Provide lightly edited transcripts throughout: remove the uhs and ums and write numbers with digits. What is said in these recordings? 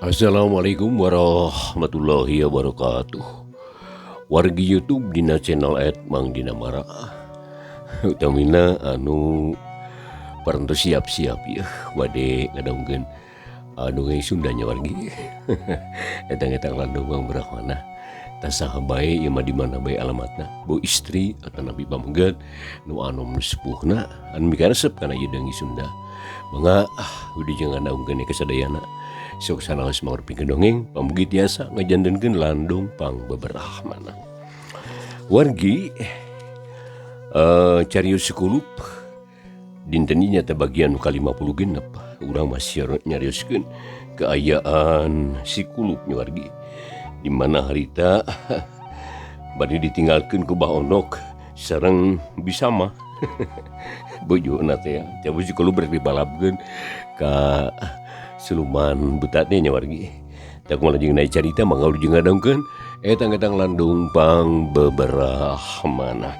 Assalamualaikum warahmatullahi wabarakatuh. Wargi YouTube dina channel Mang Dina Mara. Utamina parantos siap-siap ya wade ngadongkeun dongeng Sundanya wargi. Etang-etang landung Bang Brahmana. Tasaha bae ieu mah di mana bae alamatna. Bu istri atau Nabi pamengget nu anom sepuhna anu mikaresep kana ieu deungi Sunda. Mangga udah jangan daungkeun kesadayana. Sok sanaos mangarepikeun dongeng pamugi tiasa ngajandenkeun landung pang beberahmana. Wargi carios sekulup dinten ieu nyata bagian nu ka-50 urang masih nyarioskeun keayaan sikulup nya wargi. Di mana harita bari ditinggalkeun ku Bah Ondok sareng Bisama. Bojona teh coba sikulup rek dibalapkeun ka Siluman buta teh nya wargi. Tak moal jeung naik carita mangga jeung ngadongkeun etang-etang landung pang beberahmana.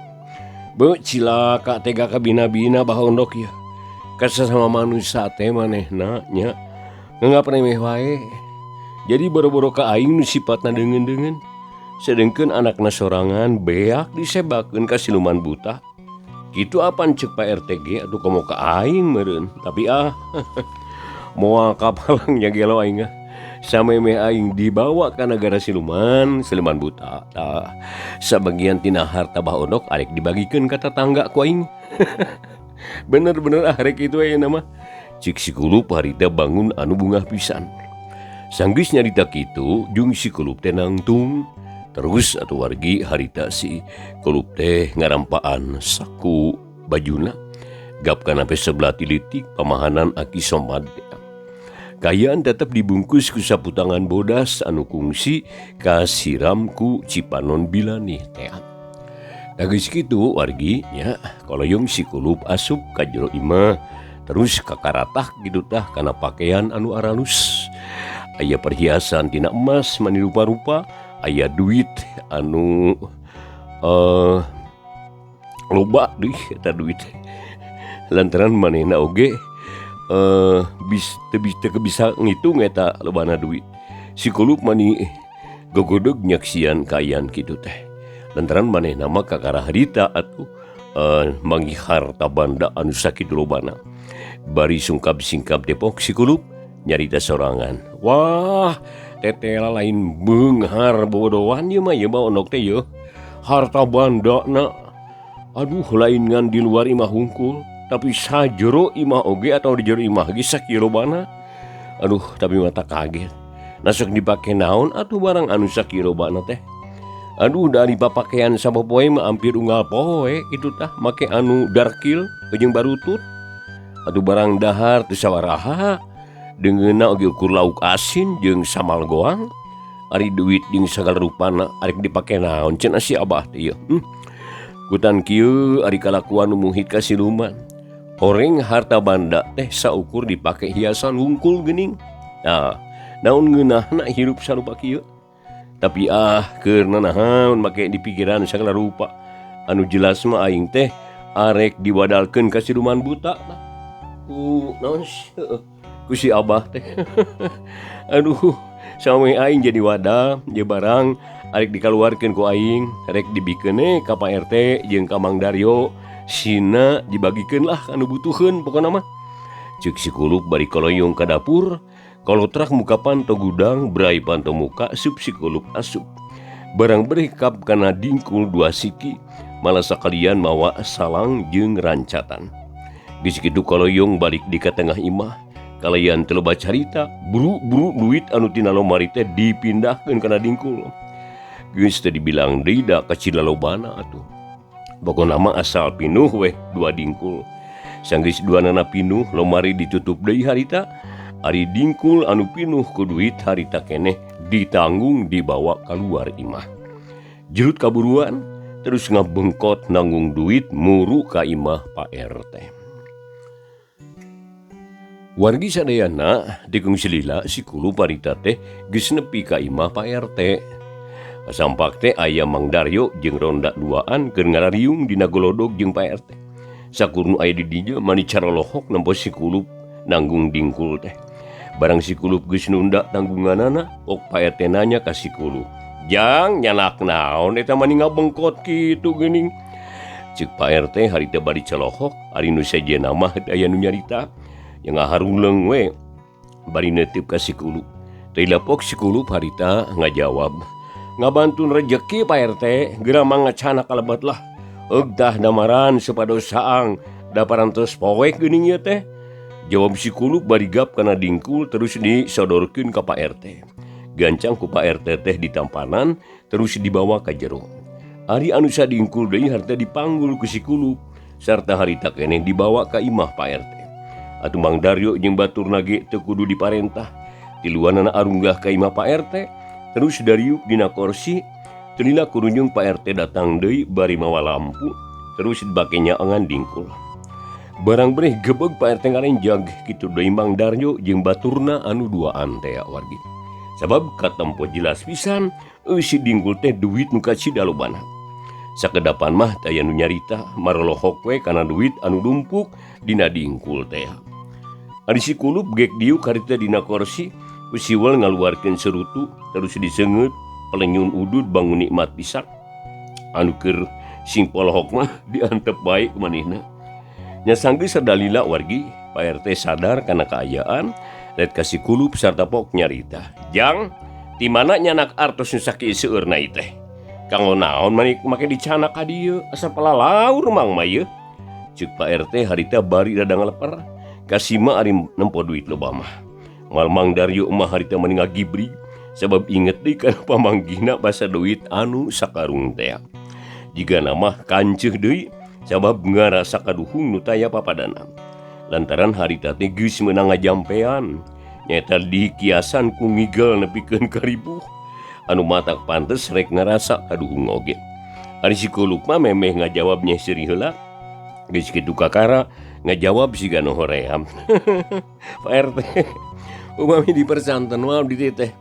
Beu cilaka tega ka bina-bina Bah Ondok ya. Kasasama manusia teh manehna nya nganggap remeh wae. Jadi boro-boro ka aing nu sifatna deungeun-deungeun. Sedengkeun anakna sorangan beak disebakeun ka siluman buta. Kitu apan ceuk Pak RTG atuh komo ka aing meureun. Tapi moal kapalangnya gelo aing sameme aing dibawa ka negara siluman buta. Sabagian tina harta Bah Ondok arek dibagikeun ka tetangga ku aing. Bener-bener arek itu ayeuna mah. Cik sikulup harita bangun anu bungah pisan. Sanggeus nyarita kitu jeung sikulup teh nangtung. Terus atuh wargi harita si kulup teh ngarampaan saku bajuna. Gap kana pe sebelah tilitik pamahanan Aki Somad. Kayaan tetap dibungkus ku saputangan bodas anu kungsi kasiram ku Cipanon Bilani teh. Da geus kitu wargi nya koloyong sikulup asup ka jero imah terus kakaratah kitu tah kana pakaian anu aralus. Aya perhiasan tina emas mani rupa-rupa, aya duit anu loba deui eta duit. Lantaran manehna oge teu bisa ngitung eta lobana duit. Sikulup mani gogodog nyaksian kaayaan kitu teh. Lantaran manehna mah kakara harita atuh manggih harta banda anu sakitu lobana. Bari sungkap-singkap Depok sikulup nyarita sorangan. Wah, tetela lain beunghar bodohan ieu mah ieu Bah Ondok teh yeuh. Harta bandana aduh lain ngan di luar imah hungkul. Tapi sajero imah oge atau di jero imah ge sakieu lobana. Aduh, tapi mata kaget. Nasok dipake naon atuh barang anu sakieu lobana teh. Aduh, dari papakaian sapopoe mah hampir unggal poe kitu tah make anu darkil jeung barutut. Aduh barang dahar teu sawaraha. Deungeunna oge ukur lauk asin jeung samal goang. Ari duit jeung sagala rupana arek dipake naon cenah si Abah teh yeuh. Kutan kieu ari kalakuan nu muhit ka siluman. Horeng harta banda teh saukur dipake hiasan wungkul geuning. Nah, naon ngeunahna hirup sarupa kieu? Tapi keur naon make di pikiran sagala rupa. Anu jelas mah aing teh arek diwadalkeun ka siluman buta. Naon ku si Abah teh. Aduh, same aing jadi wadah, je barang arek dikaluarkeun ku aing, rek dibikeun ka Pak RT jeung ka Mang Daryo. Sina dibagikeun lah anu butuheun pokona mah. Ceuk sikulup bari koloyong ka dapur, kolotrak muka panto gudang, berai panto muka sup sikulup asup. Barang berekap kana dingkul 2 siki, malah sakalian mawa salang jeung rancatan. Geus kitu koloyong balik di ka tengah imah. Kalayan teu loba carita, buru-buru duit anu tina lomari teh dipindahkeun kana dingkul. Geus teu dibilang deui da kacila lobana atuh. Pokona mah asal pinuh weh 2 dingkul. Sanggeus duanana pinuh lomari ditutup deui harita. Ari dingkul anu pinuh ku duit harita keneh ditanggung dibawa keluar imah. Jerut kaburuan terus ngabengkot nanggung duit muru ka imah Pak RT. Wargi sadayana dikung silila sikulup harita teh geus nepi ka imah Pak RT. Sampak teh aya Mang Daryo jeung ronda 2an keur ngarariung dina golodog jeung Pak RT. Sakurnu aya di dieu mani carolohok nempo sikulup nanggung dingkul teh. Barang si kulup geus nunda tanggunganana, ok Pak RT nanya ka si kulup. Jang nyanak naon eta mani ngabengkot kitu geuning. Ceuk Pak RT harita bari celohok, ari nu sejenna mah aya nu nyarita. Yang ngaharuleung we bari neuteup ka si kulup. Teu lapok si kulup harita ngajawab. Ngabantun rejeki Pak RT, geura mangga cana kalebat lah. Egdah damaran supados saang, da parantos poek geuning ieu teh. Jawab si kulup bari gap kana dingkul terus disodorkeun ka Pak RT. Gancang ku Pak RT teh ditampanan terus dibawa ka jero. Ari anu sadingkul deui harta dipanggul ku si kulup sarta harita keneh dibawa ka imah Pak RT. Atuh Mang Daryo jeung baturna ge teu kudu diparentah. Tiluanana arunggah ka imah Pak RT terus dariuk dina kursi. Tulila kurunjung Pak RT datang deui bari mawa lampu terus dibake nyaangan dingkul. Barang benih gebeg Pak RT ngarenjag kitu deui Mang Daryo jeung baturna anu duaan teh wargi. Sabab katempo jelas pisan si dingkul teh duit nu kacida lobana. Sakedapan mah teu aya nu nyarita marolohok we kana duit anu dumpuk dina dingkul teh. Ari si kulup gek diuk harita dina kursi, usiwal ngaluarkeun serutu terus diseungeut pelenyun udud bangun nikmat pisan. Anu keur sing polohok mah diantep bae ku manehna. Nya sanggeus sadalila wargi, Pak RT sadar kana kaayaan, ret ka si kulup sarta pok nyarita. Jang, di mana nyanak artos nu sakieu seueurna ieu teh? Kanggo naon make dicana ka dieu? Asa palalaur mang mah ieu. Ceuk Pak RT harita bari rada ngaleper, kasima ari nempo duit loba mah. Moal Mang Daryo mah harita mani ngagibrig sabab inget deui kana pamanggihna basa duit anu sakarung teh. Jigana mah kanceuh deui sabab ngarasa kaduhung nu taya papadana. Lantaran harita teh geus meunang ngajampean, nyaeta dikiasan ku ngigel nepikeun ka ribuh. Anu matak pantes rek ngarasa kaduhung oge. Ari si kulup mah memeh ngajawab nya seuri heula. Geus kitu kakara ngajawab siga nu hoream. Pak RT, upami dipersanten wae di teh.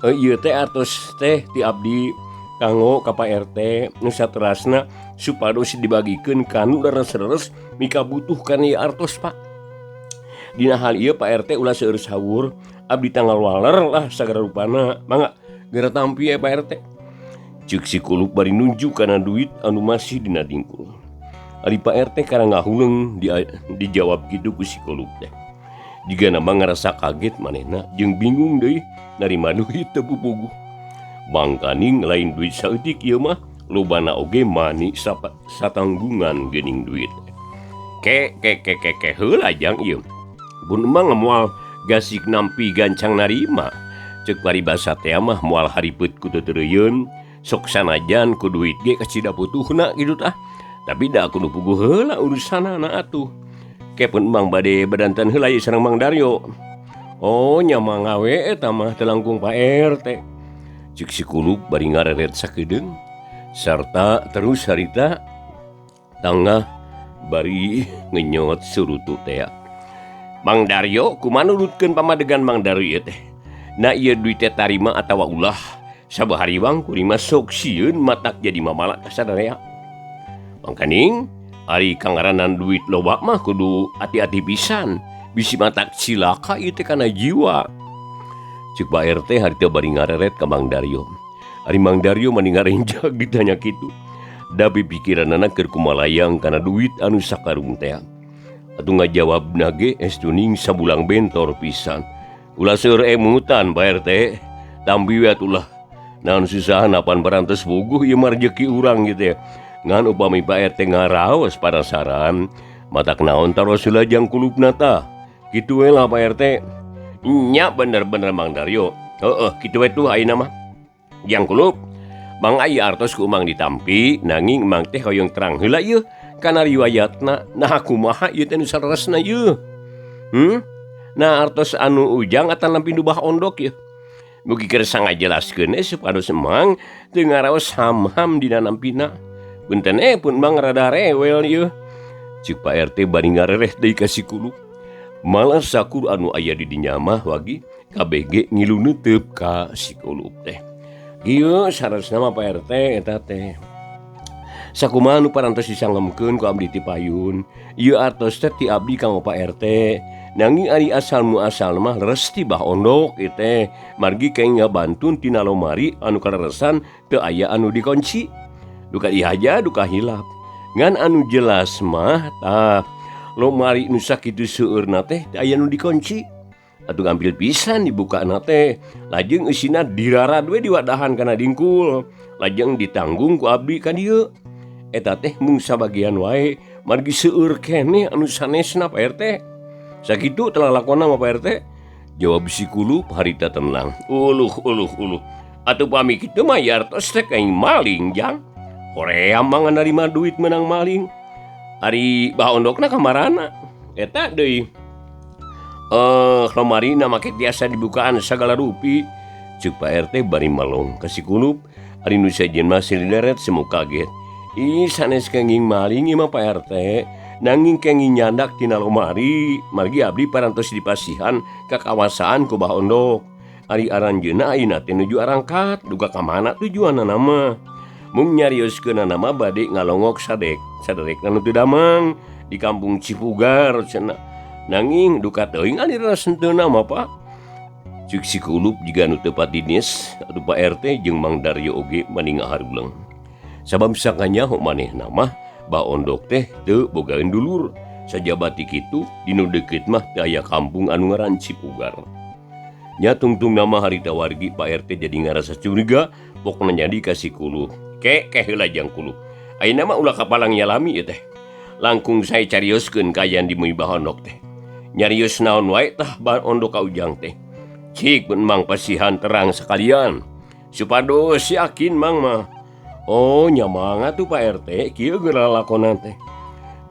Ieu teh artos teh ti abdi kanggo ka Pak RT nu saterasna supados dibagikeun ka nu leres-leres mika butuhkan ieu artos Pak. Dina hal ieu Pak RT ulah seueur sawur, abdi tanggal waler lah sagara rupana. Mangga geura tampi Pak RT. Ceuk si kulup bari nunjuk kana duit anu masih dina dingkul. Ari Pak RT kana ngahuleung dijawab kitu ku si kulup teh. Jigana mah ngarasa kaget manehna jeung bingung deui narima duit teu pupuguh. Mangkaning lain duit saeutik ieu mah lobana oge mani satanggungan geuning duit. Ke heula jang ieu. Bun emang moal gasik nampi gancang narima. Ceuk paribasa teh mah moal haripeut ku tetereuyeun sok sanajan ku duit ge kacida putuhna kitu tah. Tapi da kudu puguh heula urusanana atuh. Kepun emang bade badanten heula ieu sareng Mang Daryo. Oh nya mangawe eta mah teu langkung Pak RT. Ceuk si kulup bari ngareret sakedeung sarta terus harita tangah bari ngenyot surutu teh. Mang Daryo kumaha nurutkeun pamadegan Mang Daryo teh? Na ieu duit teh tarima atawa ulah sabahari wang kurima sok sieun matak jadi mamala ka sadaya. Mangkaning ari kangaranan duit loba mah kudu hati-hati pisan bisi matak cilaka ieu teh kana jiwa. Ceuk Pak RT harita bari ngareret ka Mang Daryo. Ari Mang Daryo mani ngarenjag ditanya kitu. Da pikiranna keur kumalayang kana duit anu sakarung teh. Atuh ngajawabna ge estuning sabulang bentor pisan. Ulah seueur emutan Pak RT. Tambi we atulah. Naon susahna pan parantos bogoh ieu mah rezeki urang gitu ya. Ngan upami Pak RT ngaraos panasaran matak naon taros heula jang kulupna tah. Kitu we lah Pak RT. Nya bener-bener Mang Daryo. Heeh, kitu we tuh ayeuna mah. Jang kulup. Mang aya artos ku Mang ditampi nanging Mang teh hoyong terang heula ieu kana riwayatna. Nah kumaha ieu teh nu saresna ieu? Nah artos anu ujang atan lampi nu bah ondok ieu. Mugi keur sangajelaskeun supados Mang teu ngaraos ham-ham dina nampina. Punten pun Mang rada rewel ieu. Ceuk Pak RT bari ngarereh deui ka si kulup. Malah sakur anu aya di dinya mah wagi kabeh ge ngilu neuteup ka si kulup teh. Ieu saresna mah Pak RT eta teh. Sakumaha nu parantos disangemkeun ku abdi ti payun. Ieu artos teh ti abdi kanggo Pak RT Nanging ari asal muasal mah resti bah ondok teh margi kayak ngabantun tina lomari anu kaleresan teu aya anu dikunci. Duka dihaja duka hilap. Ngan anu jelas mah tah lomari nu sakitu seueurna teh teu aya nu dikunci. Atuh ngambil pisan dibuka teh lajeng eusina dirarat we diwadahan kana dingkul. Lajeng ditanggung ku abdi ka dieu. Eta teh mung sabagian wae margi seueur keneh anu sanesna Pak RT. Sakitu telah lakona mah Pak RT. Jawab si Kulup harita tenang. Uluh. Atuh pami kitu mah yartos teh kaing maling jang. Hoream mah ngarima duit menang maling. Ari bah ondokna kamarana. Eta deui. Lomari na make tiasa dibukaan sagala rupi. Ceuk Pak RT bari malong ka si Kulup. Ari nu sajen mah silideret semu kaget. Ih sanes kenging maling ieu mah Pak RT. Nanging kenging nyandak tina lomari margi abdi parantos dipasihan ka kawasan ku bah ondok. Ari aranjeunna ayeuna teh nuju arangkat duka ka mana tujuanna mah. Mung nyarioskeunna mah bade ngalongok saderek anu teu damang di kampung Cipugar cenah. Nanging duka teuing ari rasenteuna mah Pak. Ceuk si Kulup jiga anu teu patinis atuh Pak RT jeung Mang Daryo oge mani ngaharuleung. Sabab sakanyaho manehna mah bah ondok teh teu bogaeun dulur. Sajabati kitu dinu deukeut mah teu aya kampung anu ngaran Cipugar. Nya tungtung nama harita wargi Pak RT jadi ngarasa curiga pokona jadi ka si Kulup. Keh heula jang Kulup. Ayeuna mah ulah kapalang nyalami ieu teh. Langkung sae carioskeun kaayaan di meui bah ondok teh. Nyarios naon wae tah bah ondok ka ujang teh. Cik mun mang pasihan terang sekalian. Supados yakin mang mah. Oh nyamang atuh Pak RT kieu geura lakonan teh.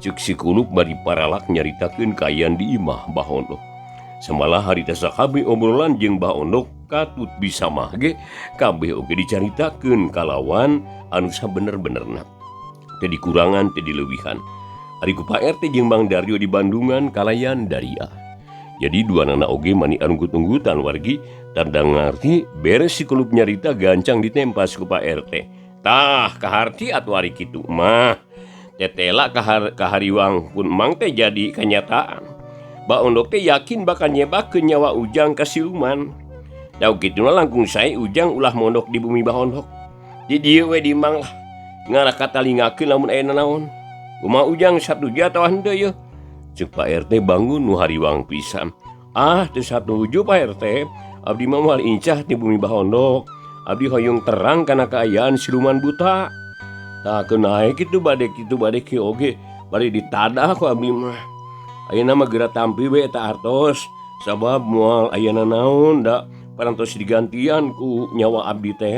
Ceuk si Kulup bari paralak nyaritakeun kaayaan di imah bah ondok. Semalah harita sakabe obrolan jeung bah ondok katut bisa mah ge kabeh oge dicaritakeun kalawan anu sabener-benerna. Teu dikurangan teu dileuwihan. Ari ku Pak RT jeung Mang Daryo di Bandungan kalayan daria. Jadi duanana oge mani anggut-unggutan wargi tanda ngarti beres si Kulup nyarita gancang ditempas ku Pak RT. Tah kaharti atuh ari kitu mah. Tetela kahariwang pun mang teh jadi kenyataan. Bah ondok teh yakin bakal nyebakeun nyawa Ujang ka siluman. Daug kituna langkung sae Ujang ulah mondok di bumi bah ondok. Di dieu we di mang lah. Ngara katalingakeun lamun aya nanaon. Kumaha Ujang satuju atawa henteu ye? Ceuk Pak RT bangun nu hariwang pisan. Teu satuju Pak RT. Abdi mah moal incah di bumi bah ondok. Abdi hoyong terang kana kaayaan siluman buta. Tah kenae kitu bade kieu oge bari ditadah ku abdi mah. Ayeuna mah geura tampi we eta artos sabab moal aya nanaon da parantos digantian ku nyawa abdi teh.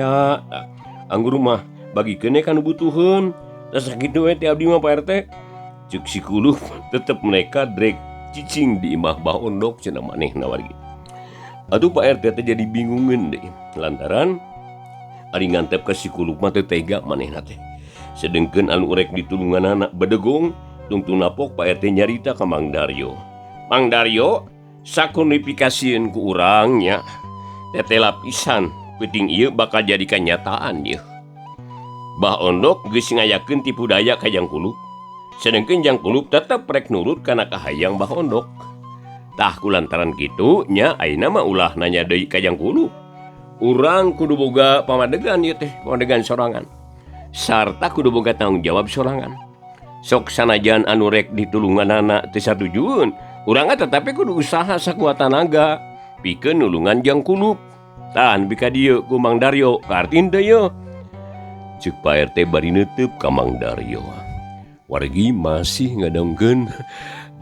Anggur mah bagikeun kana butuheun. Da sakitu we teh abdi mah Pak RT. Ceuk si Kulup tetep mereka drek cicing di imah bah ondok cenah manehna wargi. Atuh Pak RT teh jadi bingungeun deui lantaran ari ngantep ka si Kulup mah teu tega manehna teh. Sedengkeun anu urek ditulunganana bedegong tungtung napok Pak RT nyarita ka Mang Daryo. Mang Daryo sakunifikasieun ku urang nya. Teteh lapisan penting ieu bakal jadi kenyataan ieu. Bah ondok geus ngayakeun tipu daya ka Jang Kulup. Sedengkeun Jang Kulup tetep rek nurut kana kahayang bah ondok. Tah kulantaran kitu nya ayeuna mah ulah nanya deui ka Jang Kulup. Urang kudu boga pamadegan ieu teh, pamadegan sorangan. Sarta kudu boga tanggung jawab sorangan. Sok sanajan anu rek ditulunganana teu satujueun, urang tetapi kudu usaha sakuat tenaga pikeun nulungan Jang Kulup. Tah nepi ka dieu ku Mang Daryo, kartin teh ye. Ceuk Pak RT bari neuteub ka Mang Daryo. Wargi masih ngadongkeun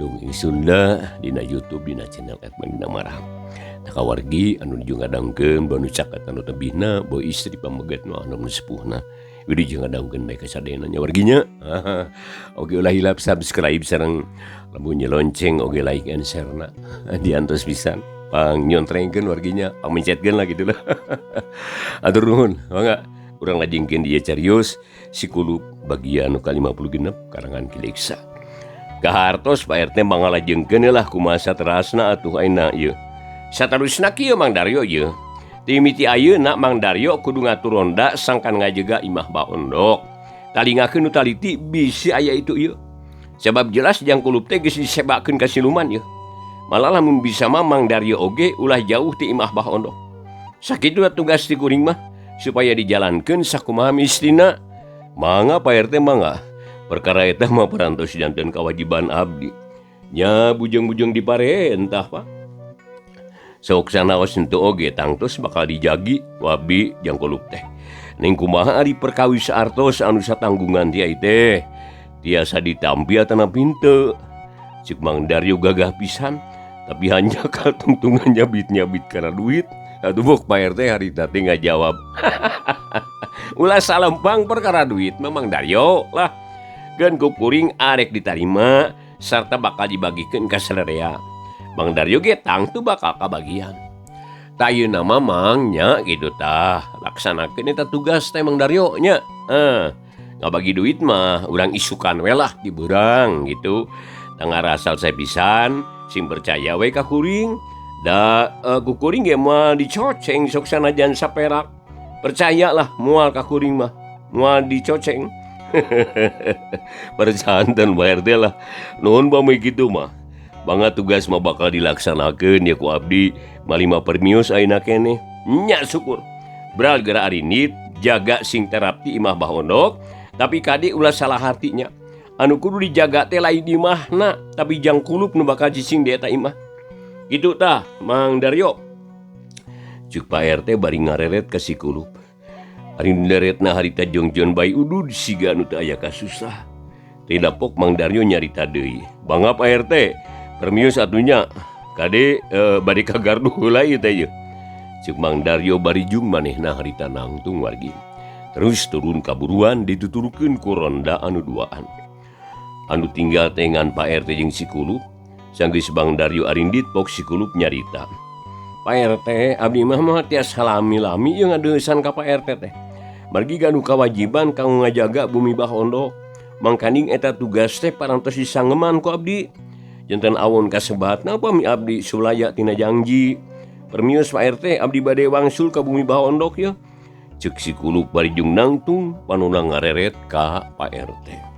dongeng Sunda dina YouTube dina channel Edmund Marang. Taka wargi anu nuju ngadongkeun banu caket anu tebihna boh istri pameget nu anu sepuhna. Widi jeung ngadongkeun bae kasadena nya warginya. Oge ulah hilap subscribe sareng lamun lonceng oge like and share na. Diantos pisan. Pang nyontrengkeun warginya, pang mencetkeun lah gitu lah. Atur nuhun, mangga urang lajengkeun dieu carios si Kulup bagian nu ka-56 karangan Kileksa. Kahartos Pak RT mangalajengkeun lah kumaha saterasna atuh ayeuna ieu. Saterusna kieu Mang Daryo ieu. Timiti ayeuna Mang Daryo kudu ngatur ronda sangkan ngajega imah bah ondok. Talingakeun nu taliti bisi aya itu ieu. Sebab jelas Jang Kulup teh geus disebakeun ka siluman ieu. Malah lamun bisa Mang Daryo oge ulah jauh ti imah Bah Ondo. Sakitu tugas ti kuring mah supaya dijalankeun sakumaha mistina. Mangga Pak RT mangga. Perkara eta mah parantos janten kewajiban abdi. Nya bujang-bujang diparentah Pak. Sok sanaos henteu oge tangtos bakal dijagi wabi jangkulup teh. Ning kumaha ari perkawis artos anu satanggungan ti teh. Tiasa ditampi atana pinte. Cik Mang Daryo gagah pisan, tapi hanya kaltungtungan nyabit-nyabit karena duit. Atuh bok Pak RT hari tadi ngajawab. Ulah salempang perkara duit Mang Daryo lah. Gan kuring arek ditarima serta bakal dibagikan ke selarea. Mang Daryo ge tangtu bakal kabagian. Tayeuna mamangnya gitu tah. Laksanakeun eta tugas teh Mang Daryo nya. Ngabagi duit mah urang isukan we lah di beurang gitu. Tengah rasal saya pisan sing percaya we ka kuring. Da ku kuring ge moal dicoceng sok sanajan saperak. Percayalah moal ka kuring mah moal dicoceng. Percanten Pak RT lah. Nuhun pamih kitu mah. Bangga tugas mah bakal dilaksanakeun ya ku abdi malima permios ayeuna keneh. Nya syukur. Beral geura ari nit jaga sing terapti imah Bah Ondok, tapi kade ulah salah hartinya. Anu kudu dijaga teh lain imahna, tapi jangkulup nu bakal cicing di eta imah. Gitu tah Mang Daryo. Cuk Pak RT bari ngareret ka si kulup. Ari nderetna harita jongjon bayi udud siga anu teu aya kasusah. Teu dapok Mang Daryo nyarita deui. Bangga Pak RT, permios atunya. Kade bari kagardu heula ieu teh ye. Cuk Mang Daryo bari jung manehna harita nangtung wargi. Terus turun kaburuan dituturkeun ku ronda anu duaan. Anu tinggal tengan Pak RT jeung si kulup. Sanggeus Mang Daryo arindit pok si kulup nyarita. Pak RT, abdi mah tias halami-lami yang ngadeusan ka Pak RT teh. Margi ganu kewajiban kanggo ngajaga bumi Bah Ondok. Mangkaning eta tugas teh parantos disanggeman ku abdi. Janten awon kasebatna pami abdi sulaya tina janji. Permios Pak RT, abdi bade wangsul ka bumi Bah Ondok ya. Cek si kulup bari jung nangtung panuna ngareret ka Pak RT.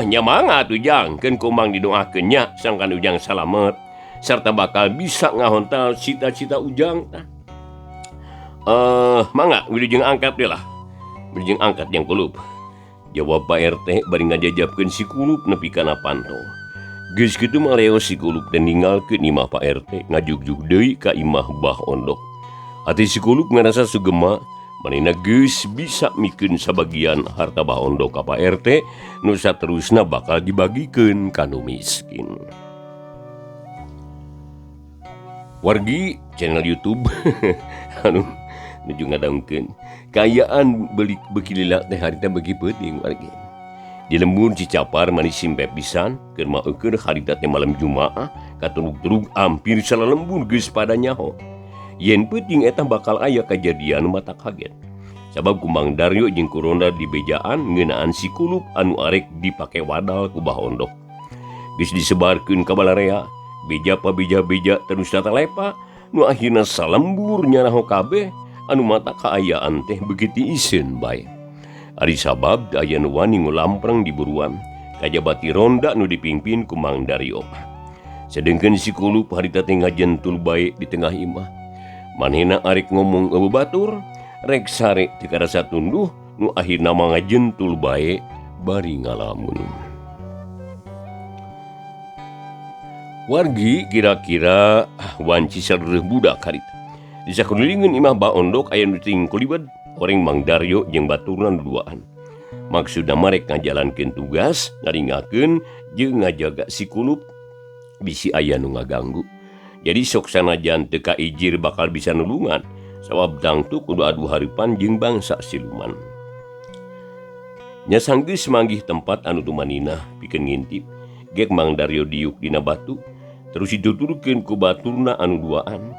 Nya mangga atuh jang, keun kumang didoakeun nya sangkan ujang salamet. Serta bakal bisa ngahontal cita-cita ujang tah. Mangga wilujeng angkat deh lah. Wilujeng angkat yang kulup. Jawab Pak RT bari ngajajabkeun si kulup nepi kana panto. Geus kitu mah leo si kulup teh ninggalkeun imah Pak RT ngajugjug deui ka imah Bah Ondok. Hati si kulup ngarasa sugema manehna geus bisa mikeun sabagian harta Bah Ondok ka Pak RT nu saterusna bakal dibagikeun ka nu miskin. Wargi channel YouTube anu nuju ngadangkeun kayaan beli bekilila teh harita bagi penting wargi. Di lembur Cicapar manis simpe pisan keur maeukeun harita teh malam Jumaah katurug-turug hampir salalembur geus pada nyaho. Yen penting eta bakal aya kajadian mata kaget. Sabab ku Mang Daryo jeung ku ronda di bejaan ngeunaan si kulup anu arek dipake wadal ku Bah Ondok. Geus disebarkeun ka balarea. Beja pa beja-beja terus datalepa nu akhirna salembur nyanaho kabeh anu mata kaayaan teh begitu iseun bae. Ari sabab aya nu wani ngulampreng di buruan kajabati ronda nu dipimpin ku Mang Daryo. Sedengkeun si kulup harita teh ngajentul bae di tengah imah. Manehna arek ngomong eueuh batur rek sare teu karasa tunduh nu akhirna mangajentul bae bari ngalamun. Wargi kira-kira wanci saluruh budak harita. Di sakulilingeun imah Bah Ondok aya nu ting kulibet oreng Mang Daryo jeung baturna duaan. Maksudna marek ngajalankeun tugas, ngaringakeun jeung ngajaga si kulup bisi aya nu ngaganggu. Jadi sok sanajan teu kaijir bakal bisa nulungan, sabab dangtu kudu adu hareupan jeung bangsa siluman. Nya sanggeus manggih tempat anu tumanina pikeun ngintip, gek Mang Daryo diuk dina batu. Terus dituturkeun ku baturna anu duaan.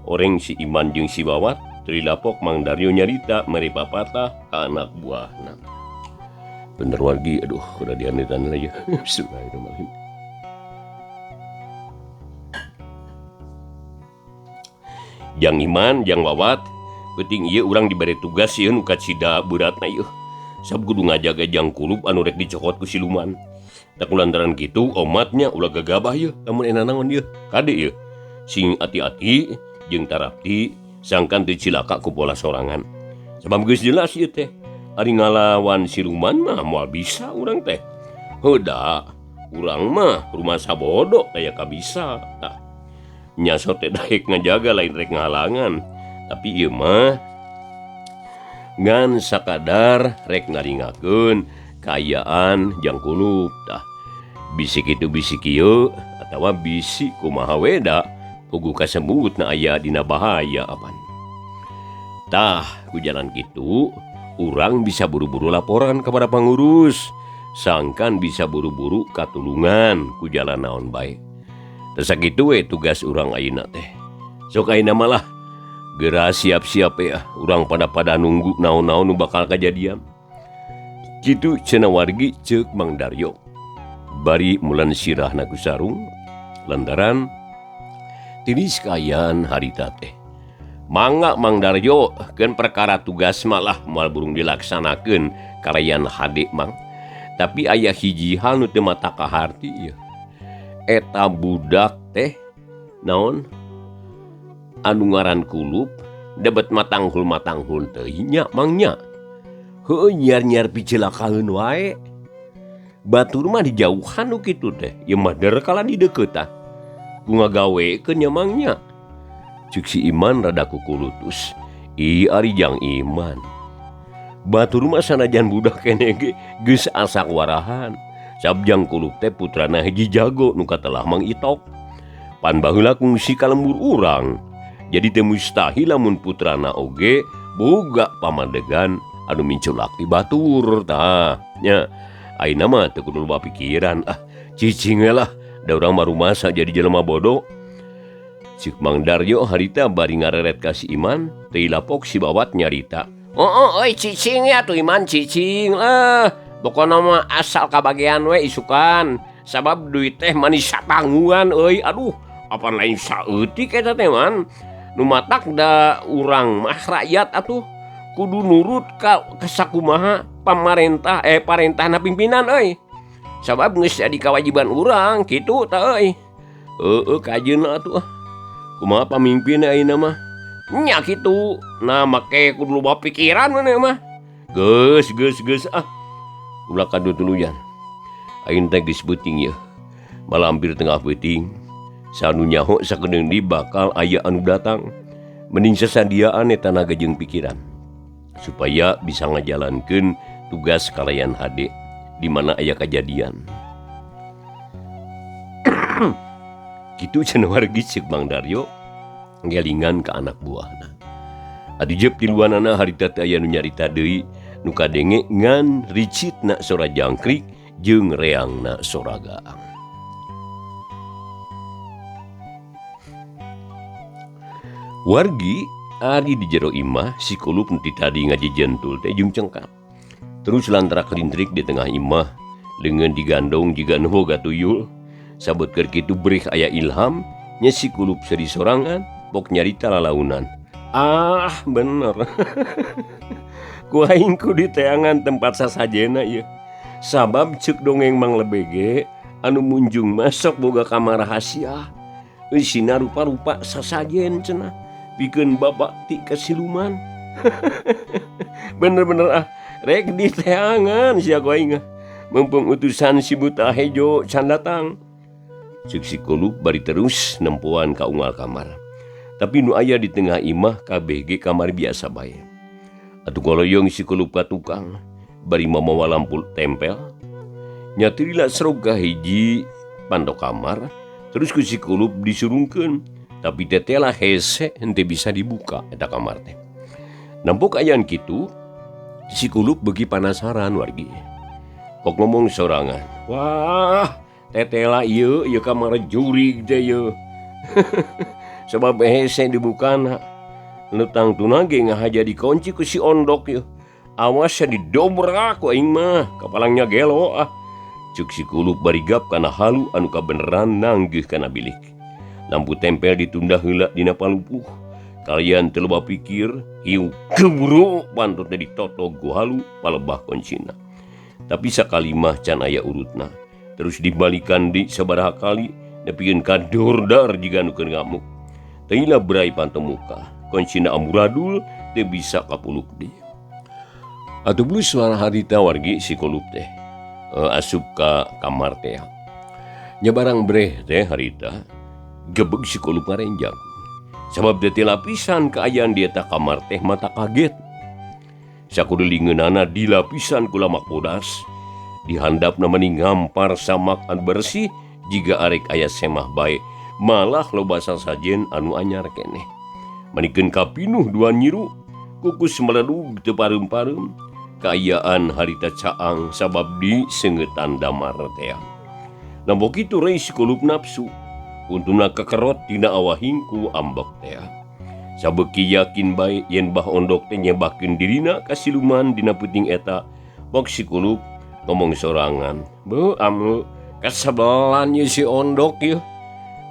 Oreng si Iman jeung si Wawat trilapok Mang Daryo nyarita mere papatah ka anak buahna. Bener wargi, aduh udah dianitan lagi. Bismillahirrahmanirrahim. Jang Iman, jang Wawat, penting ieu urang dibere tugas sieun nu kacida beratna ieu. Sabab kudu ngajaga jang kulup anu rek dicokot ku siluman. Tak kulantaran gitu omatnya ulah gagabah ya lamun enak naon ya kade ya sing hati-hati jeung tarapti sangkan teu cilaka ku pola sorangan sabab geus jelas ieu teh ari ngalawan siluman mah moal bisa urang teh heuda urang mah rumah sabodo aya kabisa tah nyasot teh daek ngajaga lain rek ngahalangan tapi ieu mah ngan sakadar rek ngaringakeun kaayaan jang kulup tah bisik itu bisik ieu atawa bisik kumaha weda puguh kasebutna aya dina bahaya apan tah ku jalan kitu urang bisa buru-buru laporan kepada pangurus sangkan bisa buru-buru katulungan ku jalan naon bae teu sakitu we tugas urang ayeuna teh sok ayeuna malah geura siap-siap ya urang pada nunggu naon-naon nu bakal kajadian kitu cenah wargi ceuk Mang Daryo bari mulan sirahna ku sarung lantaran tinis kaayaan harita teh mangga Mang Daryo keun perkara tugas malah moal burung dilaksanakeun kalayan hade Mang tapi aya hiji hal nu teu mata kaharti ieu eta budak teh naon anu ngaran kulup debet matanghul teuing nya Mang nya heueuh nyiar-nyiar picilakaeun wae batur mah dijauhan nu kitu teh ieu mah kala di deukeutah ku ngagawekeun nya Mang nya ceuk si Iman rada kukulutus i ari jang Iman batur mah sanajan budak keneh ge geus asak warahan sabjang kulup teh putrana hiji jago nu katelah Mang Itok pan baheula kungsi ka lembur urang jadi teu mustahil lamun putrana oge boga pamadegan anu minculak di batur tah nya ayeuna mah teu kudu loba pikiran cicing we lah da urang mah rumasa jadi jelema bodoh cik Mang Daryo harita bari ngareret ka si Iman teu lapok si bawat nyarita euy cicing ya tuh Iman cicing pokona mah asal kabagean we isukan sabab duit teh manis satangguan euy aduh apan lain saeutik eta teh man nu matak da urang mah rakyat atuh kudu nurut ka sakumaha parentahna pimpinan euy sabab geus jadi kewajiban urang kitu tah euy kajeuna atuh kumaha pamimpin ayeuna mah nya kitu nah make kudu loba pikiran maneh mah geus ulah kadu tuluyan ayeuna teh geus beuting ieu malampir tengah beuting sanu nyaho sakedeung di bakal aya anu datang mending sasadiaan eta naga jeung pikiran supaya bisa ngajalankeun tugas kalayan hade di mana aya kajadian kitu cenah wargi ceuk Mang Daryo ngelingan ka anak buahna adi jep di luanana harita teh aya nu nyarita deui nu kadenge ngan ricitna sora jangkrik jeung reangna sora gaang wargi ari di jero imah si kulup nu tadi ngaji jentul teh jeung cengkap terus lantara kelintrik di tengah imah leungeun digandong jiga nu boga tuyul sabut keur kitu breh aya ilham nya si kulup seri sorangan pok nyarita lalaunan bener ku aing ku di teangan tempat sasajena ieu sabab ceuk dongeng Mang Lebege anu munjung masuk boga kamar rahasia isina rupa-rupa sasajen cenah pikeun babakti ka siluman bener-bener rek di teangan sia ku aing mumpung utusan si buta hejo can datang ceuk si kulup bari terus nempuan ka unggal kamar tapi nu aya di tengah imah kabeh ge kamar biasa bae atuh goloyong si kulup ka tukang bari mamawa lampu tempel nyatirila serog ka hiji pandok kamar terus ku si kulup disurungkeun tapi tetela hese henteu bisa dibuka eta kamar teh nampok ayaan kitu si kulup beuki panasaran wargi kok ngomong sorangan wah tetela ieu kamar jurig teh ieu sebab hese dibukana lutang tuna ge ngahaja dikunci ku si ondok ieu awas ya didobrak ku aing mah kapalangnya gelo ceuk si kulup barigap kana halu anu kabeneran nanggeuh kana bilik lampu tempel ditunda heula dina palupuh kalian teu loba pikir hiu keburu pantutna ditotog ku halu palebah kuncina tapi sakali mah can aya urutna terus dibalikan di sabaraha kali nepikeun ka dordar jiga nu keur ngamuk. Teuing berai pantemuka konsina amburadul teu bisa kapuluk di. Atuh bulu suara harita wargi si Kolup teh asup ka kamar teh. Nya barang breh teh harita gebeg si Kolup ngarenjang. Sabab teu lapisan kaayaan di eta kamar teh mata kaget. Sakudelingeunana dilapisan ku lamak bodas, dihandapna meni ngampar samak anu bersih jiga arek aya semah bae, malah loba sasajen anu anyar keneh. Manikeun kapinuh dua nyiru, kukus meledug teu pareum-pareum, kaayaan harita caang sabab di seungetan damar teh. Nampo kitu rei si Kolup nafsu, untuna kekerot tina awahingku ambek teh. Sabeuki yakin bae yen bah ondok teh nyebakeun dirina ka siluman dina peuting eta, bok si Kolup ngomong sorangan, "Beuh ameu kasabelan ye si ondok ye.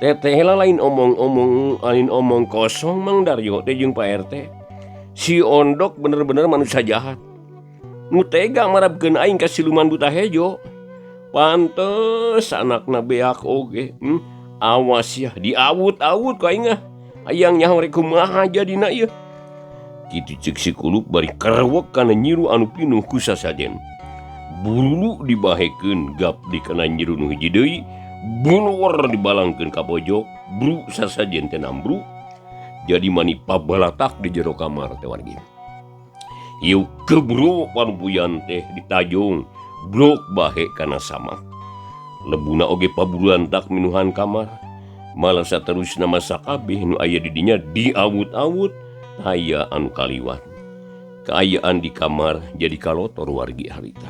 Teteh lain omong kosong Mang Daryo teh jeung Pak RT. Si ondok bener-bener manusia jahat. Nu tega marabkeun aing ka siluman buta hejo. Pantes anakna beak oge. Awas ya diawut-awut ku aing ah. Hayang nyaho rek kumaha jadina ieu." Kitu ceuk si Kolup bari kerewek kana nyiru anu pinuh ku sasajen. Bulu dibahekeun gap di kana nyiru nu hiji deui, bulur dibalangkeun ka pojok, bru sasajen teh nambru. Jadi mani pabalatak di jero kamar teh wargi. Ieu kebro panupuyan teh ditajong, brok bahe kana samak. Lebuna oge pabulantak minuhan kamar. Malah saterusna masa kabeh nu aya di dinya diawut-awut aya anu kaliwat. Kaayaan di kamar jadi kalotor wargi harita.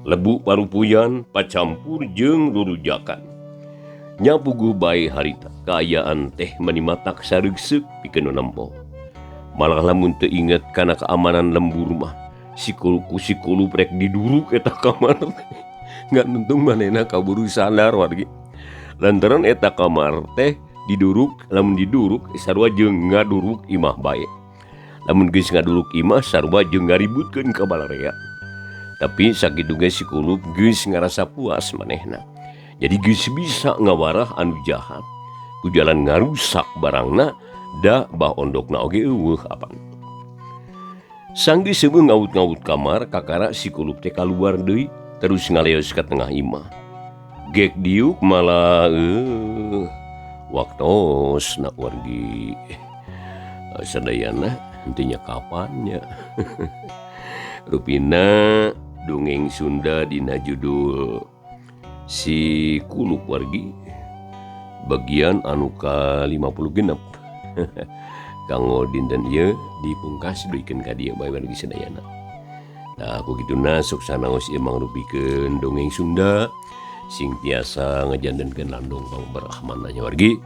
Lebu parupuyan pacampur jeung rurujakan. Nya puguh bae harita kaayaan teh mani matak sareuseup pikeun nempo. Malah lamun teu inget kana keamanan lembur mah si Kolup rek diduruk eta kamar. Ngan untung manehna kaburu sadar wargi. Lantaran eta kamar teh lamun diduruk sarua jeung ngaduruk imah bae. Lamun geus ngaduruk imah sarua jeung ngaributkeun ka balarea. Tapi sakitu ge si Kolup geus ngarasa puas manehna. Jadi geus bisa ngawarah anu jahat. Ku jalan ngarusak barangna da bah ondokna oge eueuh apan. Sanggeus seueuh ngaut-ngaut kamar kakara si Kolup teh kaluar deui terus ngaleos ka tengah imah. Gek diuk malah waktos nak wargi sadayana henteu kapannya. Rupina dongeng Sunda dina judul si Kolup wargi bagian anu ka-56. Kanggo dinten ieu dipungkas duikeun ka dieu bae wargi sadayana. Nah ku kituna sok sanaos ieu mangrupikeun dongeng Sunda sing tiasa ngejandenkeun landung pangberahmananya wargi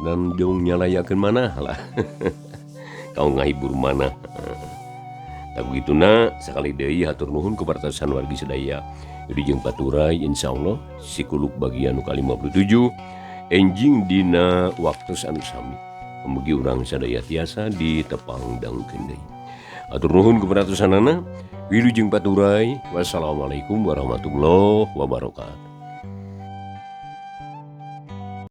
dan jong nyalayakeun manah lah. Kau ngahibur manah. Tak begituna sakali deui hatur nuhun kepartosan wargi sadaya. Jadi jeung paturai insyaallah si Kolup bagian nu ka-57 enjing dina waktos anu sami. Mugi urang sadaya tiasa ditepang dangkeun deui. Hatur nuhun kepartosanana. Wilujeng paturai. Wassalamualaikum warahmatullahi wabarakatuh.